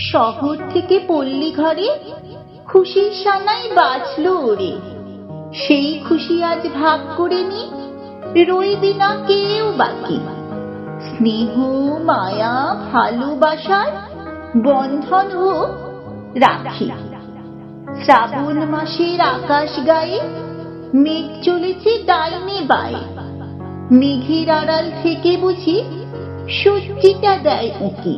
শহর থেকে পল্লী ঘরে খুশির সানাই বাজলো ওরে। সেই খুশি আজ ভাগ করে নি, রইবি না কেউ বাকি। স্নেহ মায়া ভালোবাসার বন্ধন হোক রাখি। শ্রাবণ মাসের আকাশ গায়ে মেঘ চলেছে ডাইনে বায়ে। মেঘের আড়াল থেকে বুঝি সূর্যিটা দেয় উঁকি।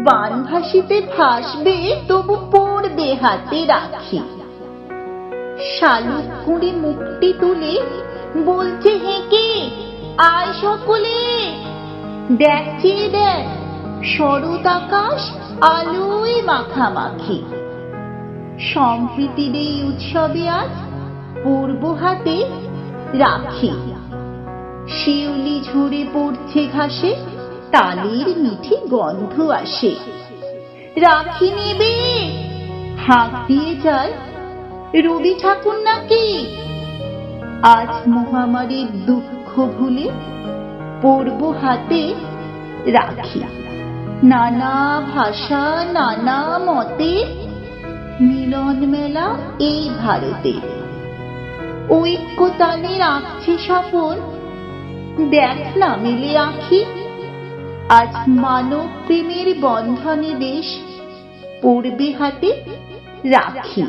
বান ভাসিতে ভাসবে তবু পড়বে হাতে রাখি। শালুক কুঁড়ে মুখটি তুলে বলছে হেঁকে, আয় সকলে দেখছে দেখ শরৎ আকাশ আলোয় মাখামাখি। সম্প্রীতির এই উৎসবে আজ পূর্ব হাতে রাখি। শিউলি ঝরে পড়ছে ঘাসে, তালের মিঠি গন্ধ আসে। রাখি নেবে হাঁক দিয়ে যায় রবি ঠাকুর নাকি। আজ মহামারীর দুঃখ ভুলে পড়ব হাতে রাখি। নানা ভাষা নানা মতে মিলন মেলা এই ভারতে। ঐক্যতানের আঁকছে স্বপন, দেখ না মেলে আঁখি। আজ মানব প্রেমের বন্ধনে দেশ পড়বে হাতে রাখি।